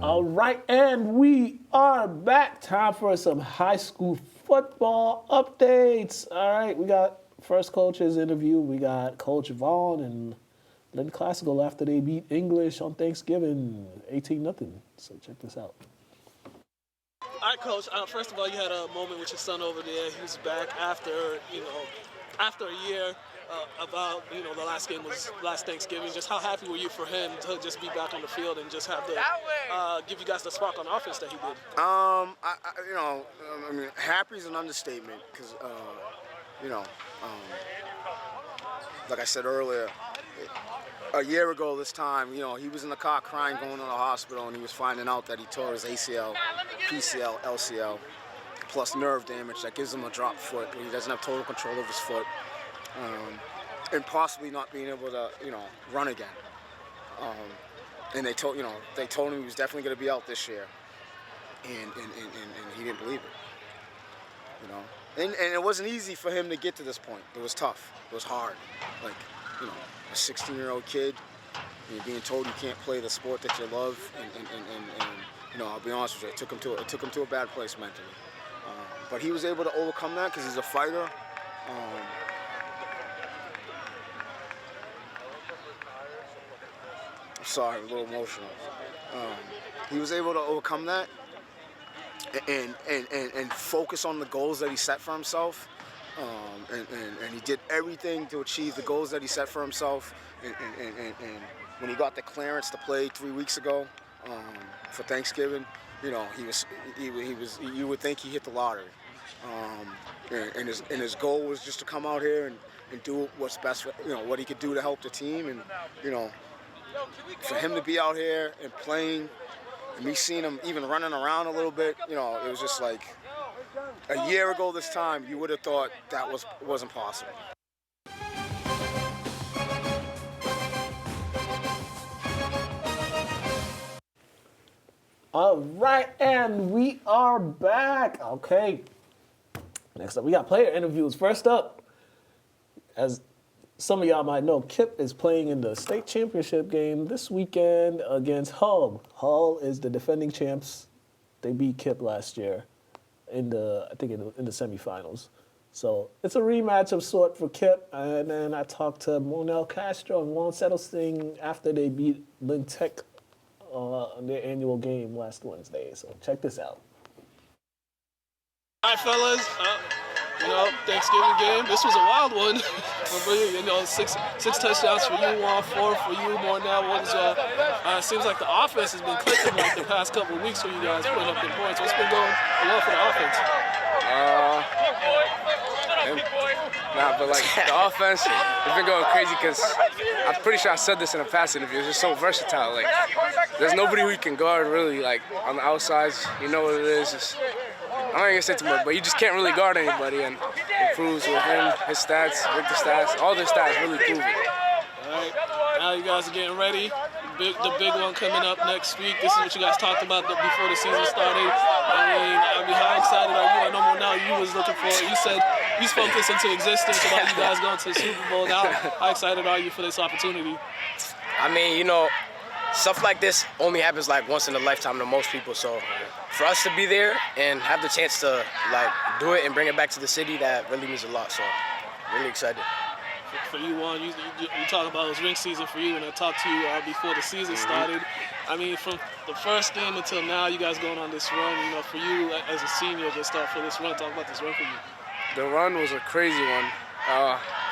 [SPEAKER 1] All right, and we are back. Time for some high school football updates. All right, we got first coach's interview. We got Coach Vaughn and Lynn Classical after they beat English on Thanksgiving, 18-0. So check this out. All right, Coach. First of all, you had a moment with your son over there. He was back after a year. About the last game was last Thanksgiving. Just how happy were you for him to just be back on the field and just have the give you guys the spark on offense that he did?
[SPEAKER 9] Happy is an understatement because like I said earlier, a year ago this time, he was in the car crying going to the hospital, and he was finding out that he tore his ACL, PCL, LCL, plus nerve damage that gives him a drop foot. He doesn't have total control of his foot. And possibly not being able to, run again. And they told him he was definitely going to be out this year, and he didn't believe it. And it wasn't easy for him to get to this point. It was tough. It was hard. Like, a 16-year-old kid, you're being told you can't play the sport that you love, and I'll be honest with you, it took him to a bad place mentally. But he was able to overcome that because he's a fighter. Sorry, I'm a little emotional. He was able to overcome that and focus on the goals that he set for himself. And he did everything to achieve the goals that he set for himself. And when he got the clearance to play 3 weeks ago for Thanksgiving, you would think he hit the lottery. And his goal was just to come out here and do what's best for, what he could do to help the team. And, for him to be out here and playing, and me seeing him even running around a little bit, it was just like a year ago this time, you would have thought that wasn't possible.
[SPEAKER 1] All right, and we are back. Okay. Next up, we got player interviews. First up, as some of y'all might know, Kip is playing in the state championship game this weekend against Hull. Hull is the defending champs. They beat Kip last year in the semifinals. So it's a rematch of sort for Kip. And then I talked to Monel Castro and Juan Settlesting after they beat Lynn Tech on their annual game last Wednesday. So check this out. All right, fellas. Thanksgiving game. This was a wild one. Six touchdowns for you, 4 for you. More now. Seems like the offense has been clicking like the past couple of weeks for you guys, putting up the points. What's been going on for the offense?
[SPEAKER 10] The offense has been going crazy because I'm pretty sure I said this in a past interview. It's just so versatile. Like, there's nobody who you can guard really. Like on the outsides, you know what it is. I'm not gonna say too much, but you just can't really guard anybody, and it proves with him, his stats, with the stats, all the stats really prove it.
[SPEAKER 1] All right, now you guys are getting ready. The big one coming up next week. This is what you guys talked about before the season started. How excited are you? I know now you was looking for it. You said you spoke this into existence about you guys going to the Super Bowl. Now, how excited are you for this opportunity?
[SPEAKER 10] Stuff like this only happens like once in a lifetime to most people. So for us to be there and have the chance to do it and bring it back to the city, that really means a lot. So really excited.
[SPEAKER 1] For you, Juan, you talk about it was ring season for you, and I talked to you before the season started. From the first game until now, you guys going on this run. For you as a senior, just for this run, talk about this run for you.
[SPEAKER 10] The run was a crazy one.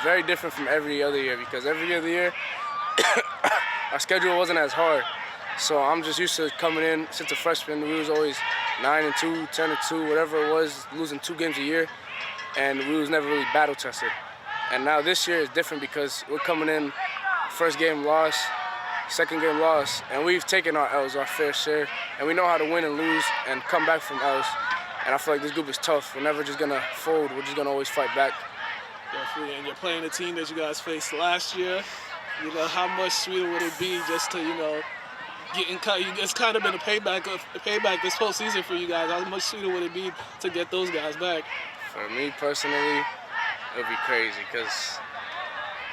[SPEAKER 10] Very different from every other year because every other year our schedule wasn't as hard. So I'm just used to coming in since a freshman. We was always 9-2, 10-2, whatever it was, losing 2 games a year, and we was never really battle tested. And now this year is different because we're coming in, first game loss, second game loss, and we've taken our L's, our fair share, and we know how to win and lose and come back from L's. And I feel like this group is tough. We're never just gonna fold. We're just gonna always fight back.
[SPEAKER 1] Definitely, and you're playing a team that you guys faced last year. How much sweeter would it be just to, it's kind of been a payback this whole season for you guys. How much sweeter would it be to get those guys back?
[SPEAKER 10] For me personally, it would be crazy because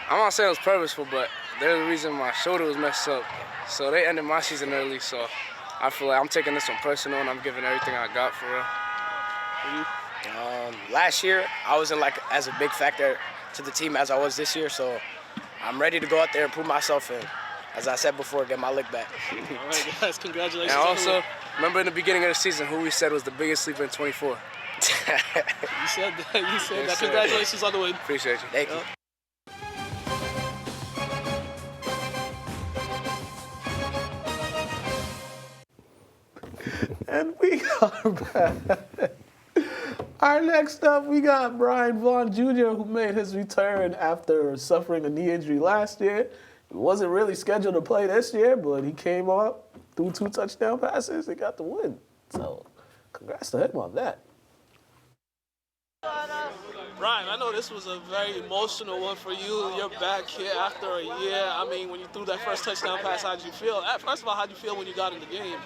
[SPEAKER 10] I'm not saying it was purposeful, but they're the reason my shoulder was messed up. So they ended my season early, so I feel like I'm taking this one personal and I'm giving everything I got for real.
[SPEAKER 1] For you?
[SPEAKER 10] Last year, I wasn't as a big factor to the team as I was this year, so I'm ready to go out there and prove myself and, as I said before, get my lick back.
[SPEAKER 1] All right, guys, congratulations.
[SPEAKER 10] And also, remember in the beginning of the season who we said was the biggest sleeper in 24?
[SPEAKER 1] You said that. You said that. Congratulations on the win.
[SPEAKER 10] Appreciate you. Thank you.
[SPEAKER 1] And we are back. All right, next up, we got Brian Vaughn Jr., who made his return after suffering a knee injury last year. He wasn't really scheduled to play this year, but he came up, threw 2 touchdown passes, and got the win. So, congrats to him on that. Brian, I know this was a very emotional one for you. You're back here after a year. I mean, when you threw that first touchdown pass, how did you feel? First of all, how did you feel when you got in the game?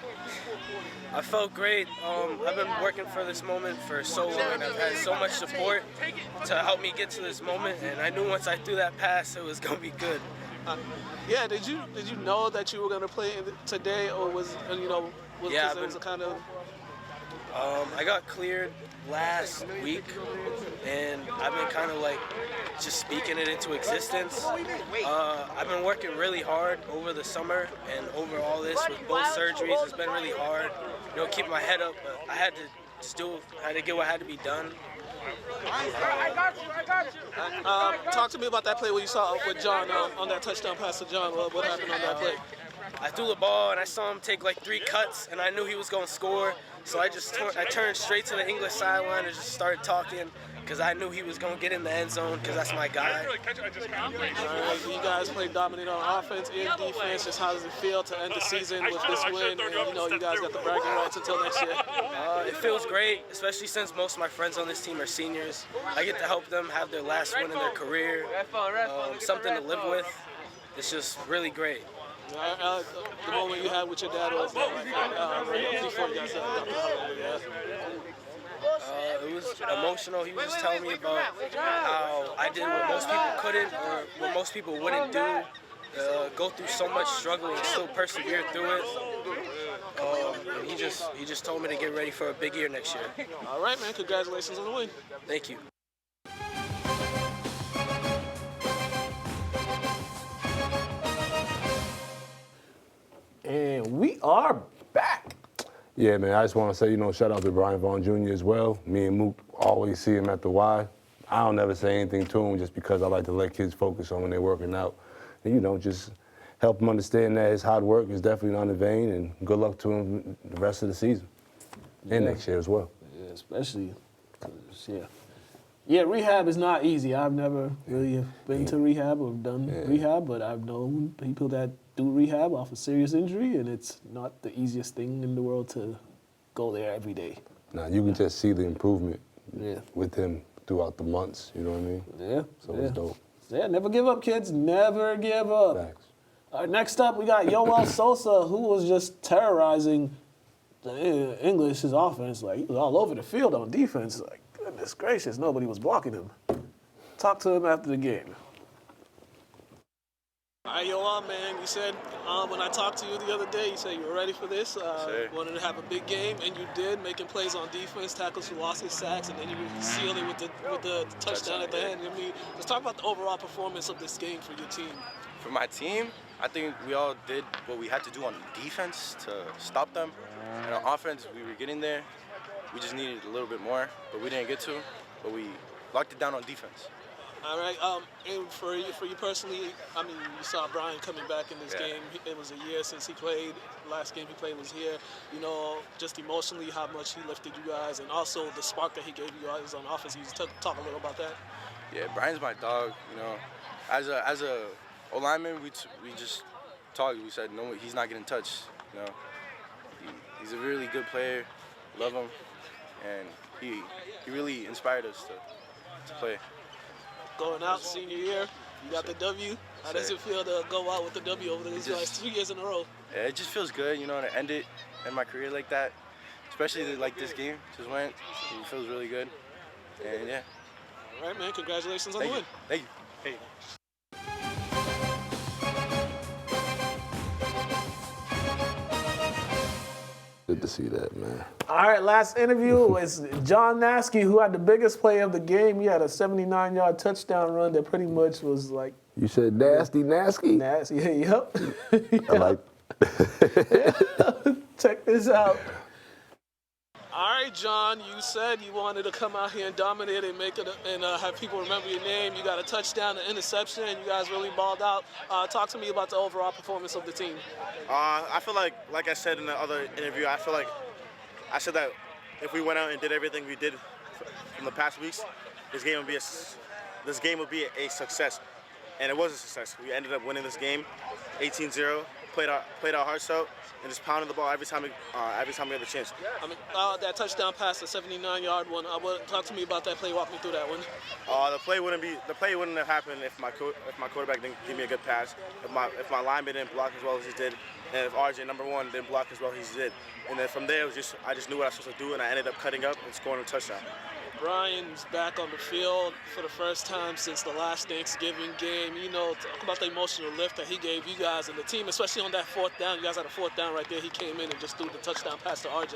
[SPEAKER 10] I felt great. I've been working for this moment for so long. I've had so much support to help me get to this moment, and I knew once I threw that pass, it was gonna be good.
[SPEAKER 1] Yeah, did you know that you were gonna play today, or was
[SPEAKER 10] Yeah,
[SPEAKER 1] it was a kind of?
[SPEAKER 10] I got cleared last week, and I've been kind of like just speaking it into existence. I've been working really hard over the summer and over all this with both surgeries. It's been really hard, keep my head up, but I had to get what had to be done.
[SPEAKER 1] I got you. Talk to me about that play where you saw with John on that touchdown pass to John. What happened on that play?
[SPEAKER 10] I threw the ball and I saw him take like 3 cuts, and I knew he was going to score. So I turned straight to the English sideline and just started talking because I knew he was going to get in the end zone because that's my guy.
[SPEAKER 1] All right, you guys played dominant on offense and defense. Just how does it feel to end the season with this win? And you guys got the bragging rights until next year.
[SPEAKER 10] It feels great, especially since most of my friends on this team are seniors. I get to help them have their last win in their career, something to live with. It's just really great.
[SPEAKER 1] The moment you had with your dad was before you guys got the huddle.
[SPEAKER 10] It was emotional. He was just telling me about how I did what most people couldn't or what most people wouldn't do. Go through so much struggle and still persevere through it. And he just told me to get ready for a big year next year.
[SPEAKER 1] All right, man. Congratulations on the win.
[SPEAKER 10] Thank you.
[SPEAKER 1] And we are back.
[SPEAKER 2] Yeah, man, I just want to say, shout out to Brian Vaughn Jr. as well. Me and Mook always see him at the Y. I don't never say anything to him just because I like to let kids focus on when they're working out. And, just help him understand that his hard work is definitely not in vain, and good luck to him the rest of the season and next year as well.
[SPEAKER 1] Yeah, especially because, yeah, rehab is not easy. I've never really been to rehab or done rehab, but I've known people that do rehab off a serious injury, and it's not the easiest thing in the world to go there every day.
[SPEAKER 2] Now, you can just see the improvement
[SPEAKER 1] Yeah.
[SPEAKER 2] with him throughout the months, you know what I mean?
[SPEAKER 1] Yeah.
[SPEAKER 2] So it's dope.
[SPEAKER 1] Yeah, never give up, kids. Never give up.
[SPEAKER 2] Thanks.
[SPEAKER 1] All right, next up, we got Yoel Sosa, who was just terrorizing the English's offense. Like, he was all over the field on defense. Like, goodness gracious, nobody was blocking him. Talk to him after the game. All right, Yoel, man, you said when I talked to you the other day, you said you were ready for this. Wanted to have a big game, and you did, making plays on defense, tackles for losses, sacks, and then you sealed it with the touchdown at the end. I mean, let's talk about the overall performance of this game for your team.
[SPEAKER 11] For my team, I think we all did what we had to do on defense to stop them. And on offense, we were getting there. We just needed a little bit more, but we didn't get to. But we locked it down on defense.
[SPEAKER 1] All right, and for you personally, I mean, you saw Brian coming back in this game. It was a year since he played. Last game he played was here. Just emotionally, how much he lifted you guys, and also the spark that he gave you guys on offense. You talk a little about that.
[SPEAKER 11] Yeah, Brian's my dog. As a O-lineman, we just talked. We said no, he's not getting touched. He's a really good player. Love him, and he really inspired us to play.
[SPEAKER 1] Going out senior year, you got the W. How does it feel to go out with the W over these last 2 years in a row?
[SPEAKER 11] Yeah, it just feels good, to end it in my career like that. Especially like this game just went. It feels really good. And yeah.
[SPEAKER 1] All right, man. Congratulations on the win.
[SPEAKER 11] Thank you. Hey.
[SPEAKER 2] Good to see that, man.
[SPEAKER 1] All right, last interview was John Naskey, who had the biggest play of the game. He had a 79-yard touchdown run that pretty much was like
[SPEAKER 2] You said nasty.
[SPEAKER 1] Nasty. Yep.
[SPEAKER 2] I like.
[SPEAKER 1] Check this out. All right, John, you said you wanted to come out here and dominate and make it and have people remember your name. You got a touchdown, an interception, and you guys really balled out. Talk to me about the overall performance of the team.
[SPEAKER 12] I feel like I said in the other interview, I said that if we went out and did everything we did from the past weeks, this game would be a success. And it was a success. We ended up winning this game 18-0, played our hearts out, and just pounded the ball every time we had a chance.
[SPEAKER 1] I mean, that touchdown pass, the 79-yard one. Talk to me about that play. Walk me through that one.
[SPEAKER 12] The play wouldn't have happened if my quarterback didn't give me a good pass, if my lineman didn't block as well as he did, and if RJ number 1 didn't block as well as he did. And then from there, I just knew what I was supposed to do, and I ended up cutting up and scoring a touchdown.
[SPEAKER 1] Brian's back on the field for the first time since the last Thanksgiving game. You know, talk about the emotional lift that he gave you guys and the team, especially on that 4th down. You guys had a 4th down right there. He came in and just threw the touchdown pass to RJ.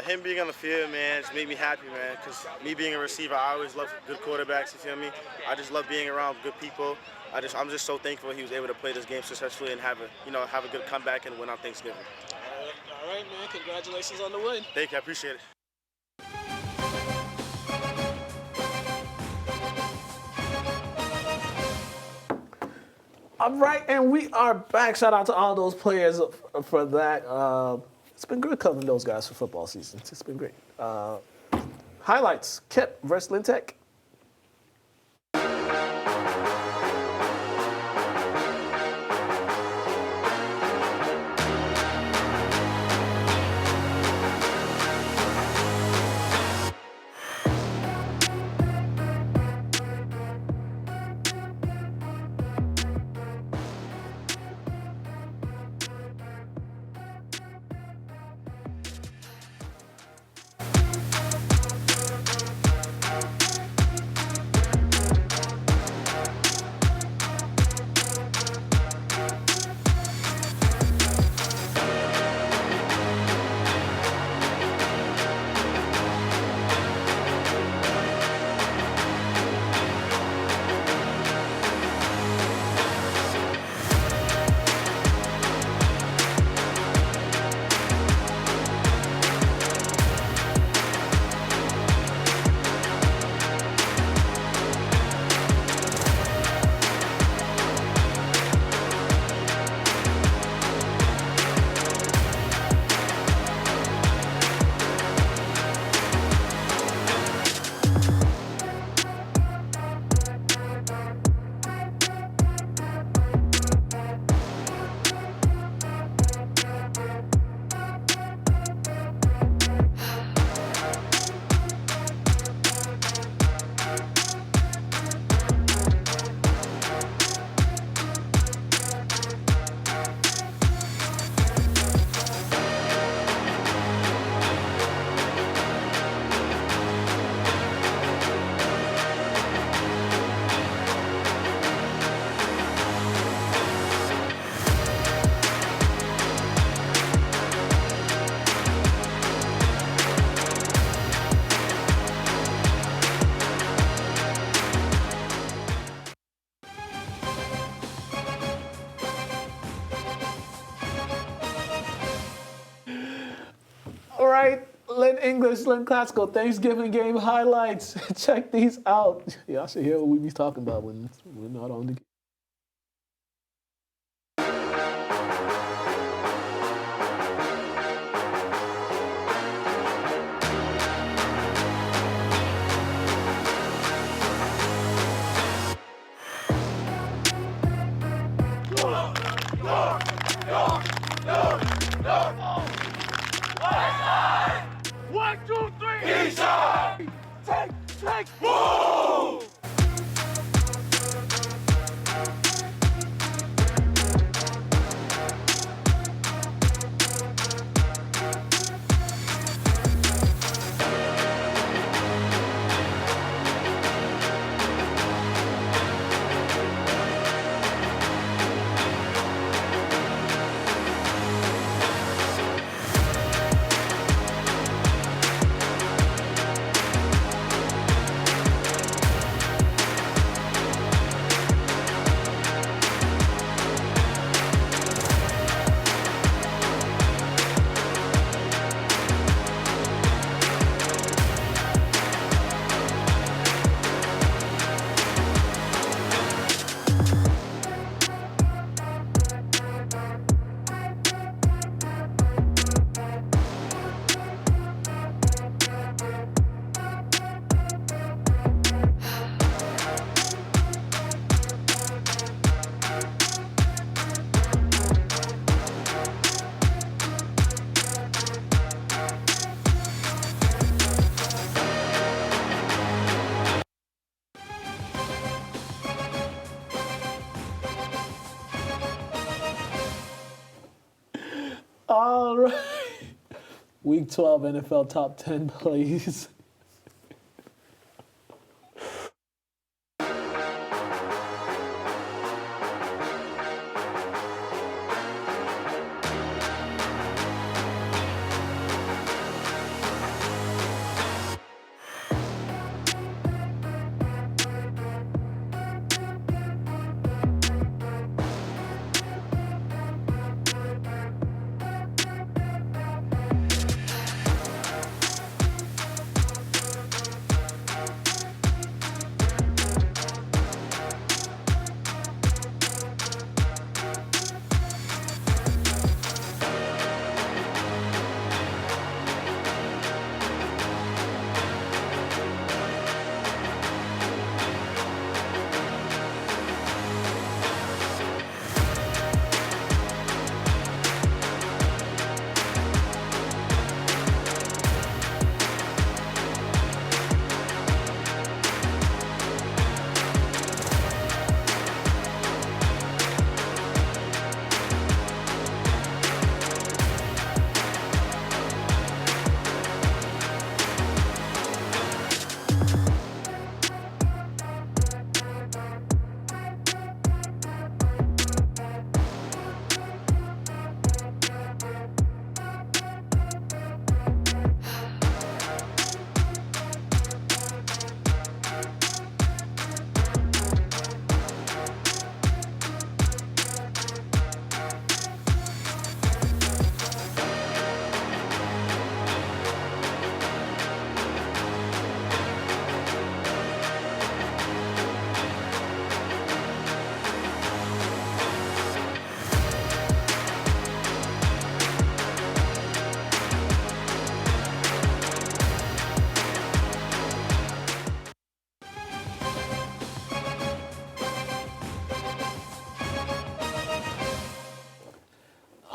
[SPEAKER 12] Him being on the field, man, just made me happy, man, because me being a receiver, I always love good quarterbacks, you feel me? I just love being around good people. I'm just so thankful he was able to play this game successfully and have a good comeback and win on Thanksgiving.
[SPEAKER 1] All right, man. Congratulations on the win.
[SPEAKER 12] Thank you. I appreciate it.
[SPEAKER 1] All right, and we are back. Shout out to all those players for that. It's been good covering those guys for football season. It's been great. Highlights: Kip versus Lynn Tech. All right, Lynn English, Lynn Classical, Thanksgiving game highlights. Check these out. Y'all should hear what we be talking about when we're not on the game.
[SPEAKER 13] One, two, three. East side. Take, move.
[SPEAKER 1] All right. Week 12 NFL top 10 plays.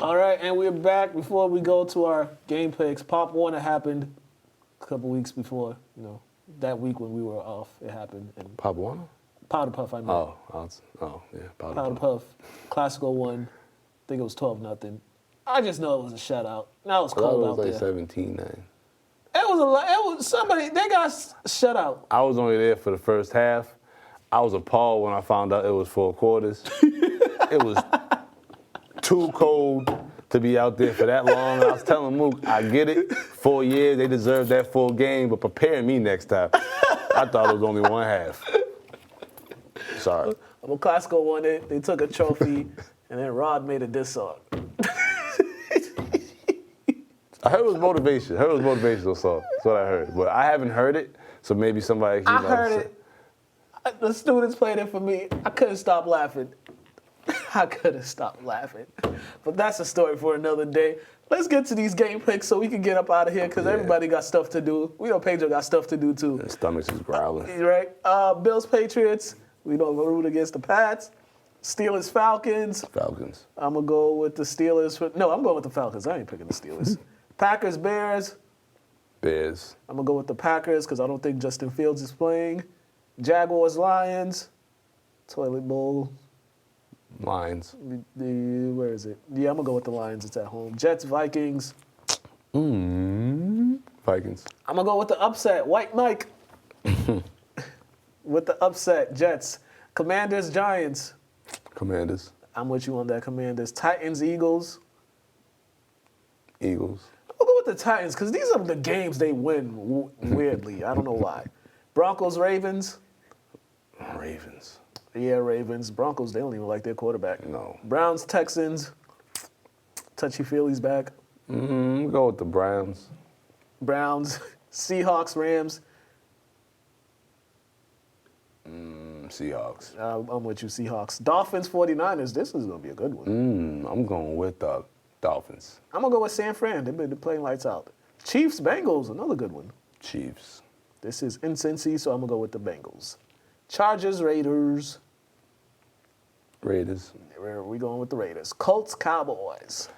[SPEAKER 1] All right, and we're back. Before we go to our game picks, Pop Warner happened a couple weeks before, that week when we were off, it happened. And
[SPEAKER 2] Pop Warner?
[SPEAKER 1] Powder Puff, I mean.
[SPEAKER 2] Yeah,
[SPEAKER 1] Powder Puff. Classical won. I think it was 12-0. I just know it was a shutout. Now it's cold out
[SPEAKER 2] like
[SPEAKER 1] there.
[SPEAKER 2] 17-9.
[SPEAKER 1] It was a lot. It was somebody. They got shut out.
[SPEAKER 2] I was only there for the first half. I was appalled when I found out it was 4 quarters. It was too cold to be out there for that long. And I was telling Mook, I get it. 4 years, they deserve that full game, but prepare me next time. I thought it was only one half. Sorry.
[SPEAKER 1] Well, Costco won it. They took a trophy, and then Rod made a diss song.
[SPEAKER 2] I heard it was motivation. I heard it was motivational song. That's what I heard. But I haven't heard it, so maybe somebody.
[SPEAKER 1] I heard it. The students played it for me. I couldn't stop laughing. I couldn't stop laughing. But that's a story for another day. Let's get to these game picks so we can get up out of here because everybody got stuff to do. We know Pedro got stuff to do too.
[SPEAKER 2] His stomach's is growling.
[SPEAKER 1] Right? Bills, Patriots. We don't go root against the Pats. Steelers, Falcons.
[SPEAKER 2] Falcons.
[SPEAKER 1] I'm going to go with the Steelers. No, I'm going with the Falcons. I ain't picking the Steelers. Packers, Bears.
[SPEAKER 2] Bears.
[SPEAKER 1] I'm going to go with the Packers because I don't think Justin Fields is playing. Jaguars, Lions. Toilet Bowl.
[SPEAKER 2] Lions.
[SPEAKER 1] Where is it? Yeah, I'm going to go with the Lions. It's at home. Jets, Vikings.
[SPEAKER 2] Vikings.
[SPEAKER 1] I'm going to go with the upset. White Mike. With the upset. Jets. Commanders, Giants.
[SPEAKER 2] Commanders.
[SPEAKER 1] I'm with you on that, Commanders. Titans, Eagles.
[SPEAKER 2] Eagles.
[SPEAKER 1] I'll go with the Titans because these are the games they win weirdly. I don't know why. Broncos, Ravens.
[SPEAKER 2] Ravens.
[SPEAKER 1] Yeah, Ravens. Broncos, they don't even like their quarterback.
[SPEAKER 2] No.
[SPEAKER 1] Browns, Texans. Touchy-feely's back.
[SPEAKER 2] Go with the Browns.
[SPEAKER 1] Browns. Seahawks, Rams.
[SPEAKER 2] Seahawks.
[SPEAKER 1] I'm with you, Seahawks. Dolphins, 49ers. This is going to be a good one.
[SPEAKER 2] I'm going with the Dolphins.
[SPEAKER 1] I'm going to go with San Fran. They've been playing lights out. Chiefs, Bengals, another good one.
[SPEAKER 2] Chiefs.
[SPEAKER 1] This is in Cincy, so I'm going to go with the Bengals. Chargers, Raiders.
[SPEAKER 2] Raiders.
[SPEAKER 1] We're going with the Raiders. Colts, Cowboys.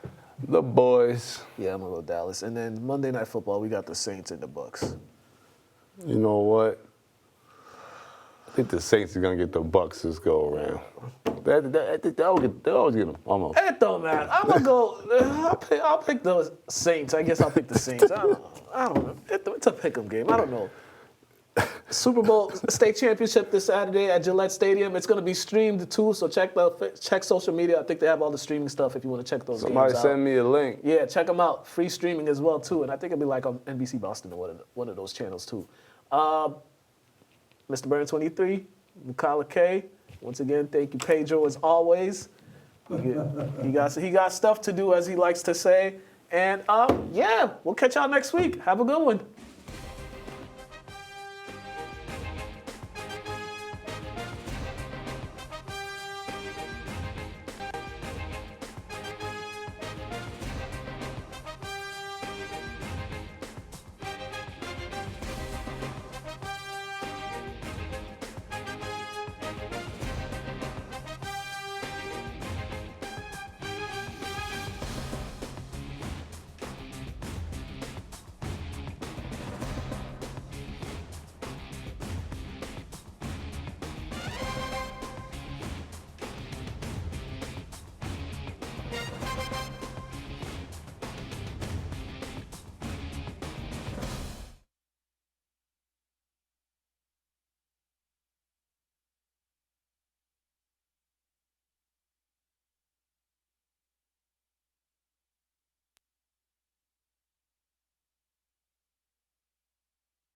[SPEAKER 2] The boys.
[SPEAKER 1] Yeah, I'm going to go Dallas. And then Monday Night Football, we got the Saints and the Bucks.
[SPEAKER 2] You know what? I think the Saints are gonna get the Bucks this go around. They always get them almost.
[SPEAKER 1] It don't matter. I'm gonna go. I'll pick the Saints. I guess I'll pick the Saints. I don't know. It's a pick'em game. I don't know. Super Bowl state championship this Saturday at Gillette Stadium. It's gonna be streamed too. So check social media. I think they have all the streaming stuff if you want to check those.
[SPEAKER 2] Somebody
[SPEAKER 1] games out.
[SPEAKER 2] send me a link.
[SPEAKER 1] Yeah, check them out. Free streaming as well too. And I think it'll be like on NBC Boston or one of those channels too. Mr. Burn 23, Mukala K. Once again, thank you, Pedro, as always. He got stuff to do, as he likes to say. And yeah, we'll catch y'all next week. Have a good one.